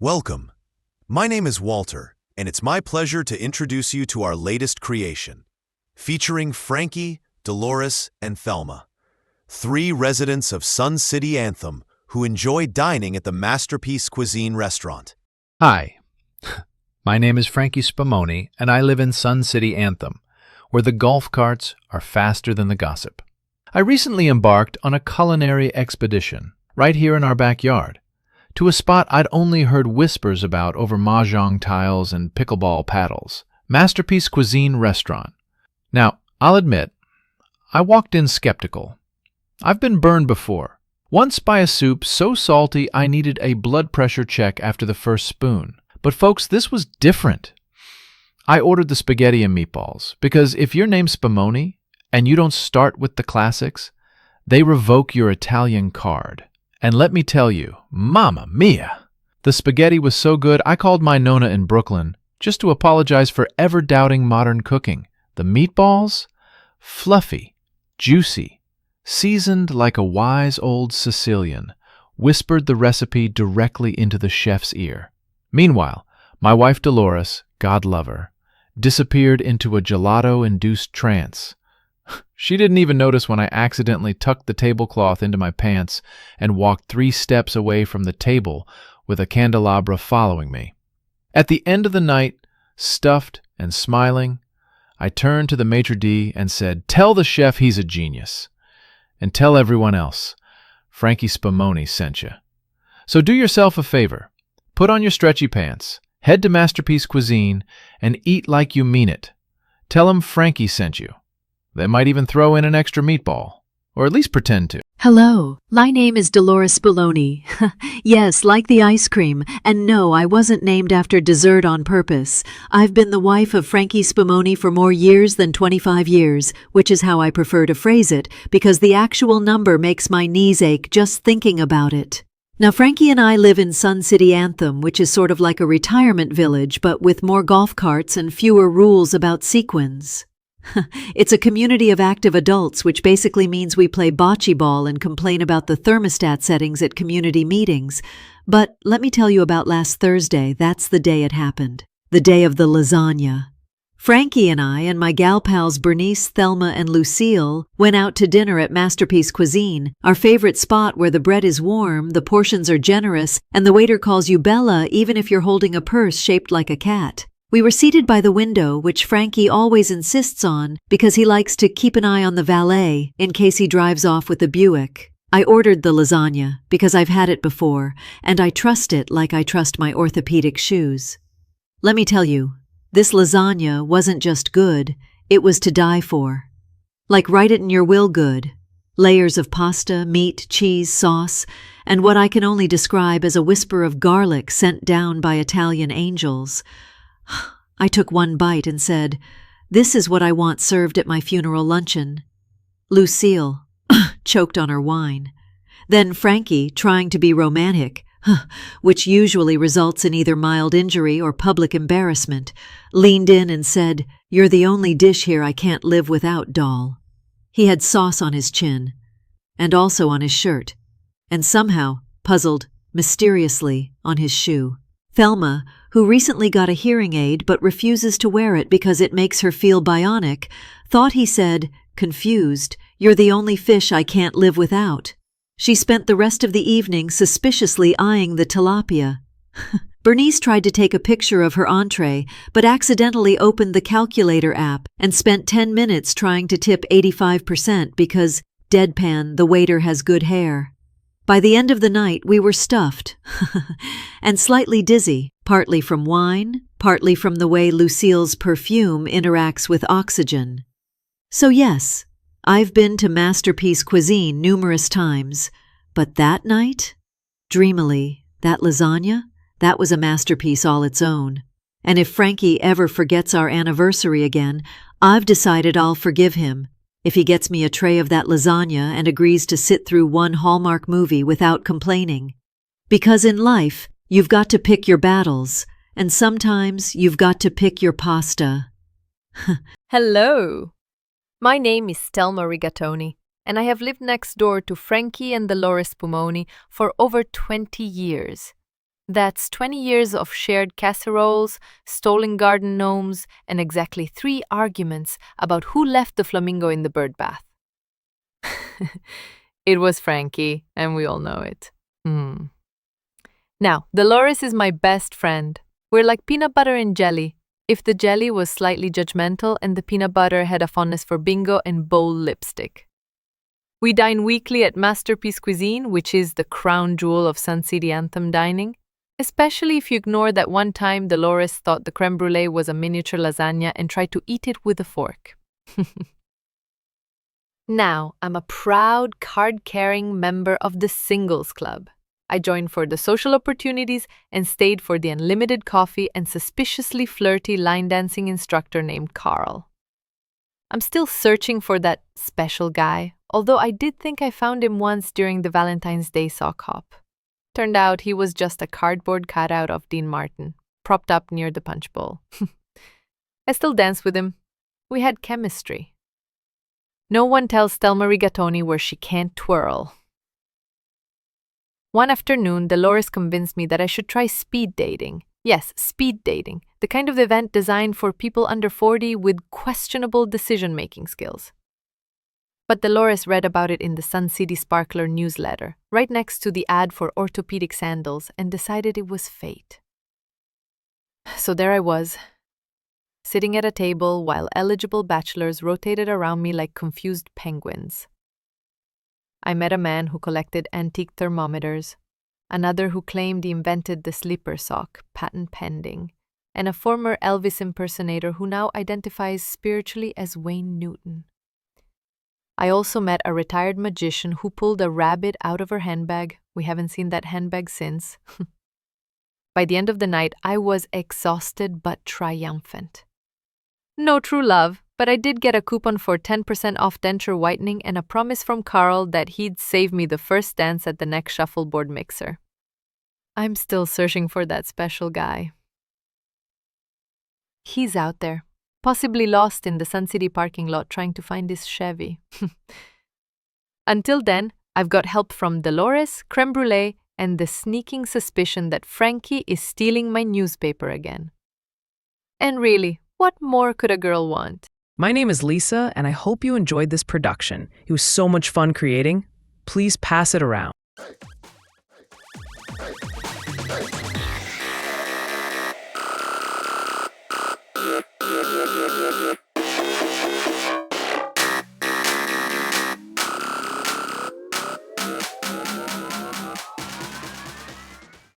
Welcome. My name is Walter, and it's my pleasure to introduce you to our latest creation, featuring Frankie, Dolores, and Thelma, three residents of Sun City Anthem who enjoy dining at the Masterpiece Cuisine restaurant. Hi, my name is Frankie Spumoni, and I live in Sun City Anthem, where the golf carts are faster than the gossip. I recently embarked on a culinary expedition right here in our backyard, to a spot I'd only heard whispers about over mahjong tiles and pickleball paddles, Masterpiece Cuisine restaurant. Now, I'll admit, I walked in skeptical. I've been burned before, once by a soup so salty I needed a blood pressure check after the first spoon. But folks, this was different. I ordered the spaghetti and meatballs, because if your name's Spumoni and you don't start with the classics, they revoke your Italian card. And let me tell you, mamma mia! The spaghetti was so good I called my Nona in Brooklyn just to apologize for ever doubting modern cooking. The meatballs? Fluffy, juicy, seasoned like a wise old Sicilian, whispered the recipe directly into the chef's ear. Meanwhile, my wife Dolores, God love her, disappeared into a gelato-induced trance. She didn't even notice when I accidentally tucked the tablecloth into my pants and walked 3 steps away from the table with a candelabra following me. At the end of the night, stuffed and smiling, I turned to the maitre d' and said, "Tell the chef he's a genius. And tell everyone else, Frankie Spumoni sent you." So do yourself a favor. Put on your stretchy pants, head to Masterpiece Cuisine, and eat like you mean it. Tell 'em Frankie sent you. They might even throw in an extra meatball, or at least pretend to. Hello, my name is Dolores Spumoni. Yes, like the ice cream. And no, I wasn't named after dessert on purpose. I've been the wife of Frankie Spumoni for more years than 25 years, which is how I prefer to phrase it, because the actual number makes my knees ache just thinking about it. Now, Frankie and I live in Sun City Anthem, which is sort of like a retirement village, but with more golf carts and fewer rules about sequins. It's a community of active adults, which basically means we play bocce ball and complain about the thermostat settings at community meetings. But let me tell you about last Thursday. That's the day it happened. The day of the lasagna. Frankie and I and my gal pals Bernice, Thelma, and Lucille went out to dinner at Masterpiece Cuisine, our favorite spot where the bread is warm, the portions are generous, and the waiter calls you Bella even if you're holding a purse shaped like a cat. We were seated by the window, which Frankie always insists on because he likes to keep an eye on the valet in case he drives off with the Buick. I ordered the lasagna because I've had it before, and I trust it like I trust my orthopedic shoes. Let me tell you, this lasagna wasn't just good, it was to die for. Like write it in your will good. Layers of pasta, meat, cheese, sauce, and what I can only describe as a whisper of garlic sent down by Italian angels. I took one bite and said, "This is what I want served at my funeral luncheon." Lucille choked on her wine. Then Frankie, trying to be romantic, which usually results in either mild injury or public embarrassment, leaned in and said, "You're the only dish here I can't live without, doll." He had sauce on his chin, and also on his shirt, and somehow, puzzled, mysteriously, on his shoe. Thelma, who recently got a hearing aid but refuses to wear it because it makes her feel bionic, thought he said, confused, "You're the only fish I can't live without." She spent the rest of the evening suspiciously eyeing the tilapia. Bernice tried to take a picture of her entree, but accidentally opened the calculator app and spent 10 minutes trying to tip 85% because, deadpan, the waiter has good hair. By the end of the night, we were stuffed and slightly dizzy, partly from wine, partly from the way Lucille's perfume interacts with oxygen. So yes, I've been to Masterpiece Cuisine numerous times, but that night? Dreamily, that lasagna? That was a masterpiece all its own. And if Frankie ever forgets our anniversary again, I've decided I'll forgive him if he gets me a tray of that lasagna and agrees to sit through one Hallmark movie without complaining. Because in life, you've got to pick your battles, and sometimes you've got to pick your pasta. Hello! My name is Thelma Rigatoni, and I have lived next door to Frankie and Dolores Spumoni for over 20 years. That's 20 years of shared casseroles, stolen garden gnomes, and exactly 3 arguments about who left the flamingo in the bird bath. It was Frankie, and we all know it. Now, Dolores is my best friend. We're like peanut butter and jelly, if the jelly was slightly judgmental and the peanut butter had a fondness for bingo and bowl lipstick. We dine weekly at Masterpiece Cuisine, which is the crown jewel of Sun City Anthem dining, especially if you ignore that one time Dolores thought the creme brulee was a miniature lasagna and tried to eat it with a fork. Now, I'm a proud card-carrying member of the Singles Club. I joined for the social opportunities and stayed for the unlimited coffee and suspiciously flirty line dancing instructor named Carl. I'm still searching for that special guy, although I did think I found him once during the Valentine's Day sock hop. Turned out he was just a cardboard cutout of Dean Martin, propped up near the punch bowl. I still dance with him. We had chemistry. No one tells Thelma Rigatoni where she can't twirl. One afternoon, Dolores convinced me that I should try speed dating. Yes, speed dating, the kind of event designed for people under 40 with questionable decision-making skills. But Dolores read about it in the Sun City Sparkler newsletter, right next to the ad for orthopedic sandals, and decided it was fate. So there I was, sitting at a table while eligible bachelors rotated around me like confused penguins. I met a man who collected antique thermometers, another who claimed he invented the slipper sock, patent pending, and a former Elvis impersonator who now identifies spiritually as Wayne Newton. I also met a retired magician who pulled a rabbit out of her handbag. We haven't seen that handbag since. By the end of the night, I was exhausted but triumphant. No true love, but I did get a coupon for 10% off denture whitening and a promise from Carl that he'd save me the first dance at the next shuffleboard mixer. I'm still searching for that special guy. He's out there, possibly lost in the Sun City parking lot trying to find his Chevy. Until then, I've got help from Dolores, creme brulee, and the sneaking suspicion that Frankie is stealing my newspaper again. And really, what more could a girl want? My name is Lisa, and I hope you enjoyed this production. It was so much fun creating. Please pass it around.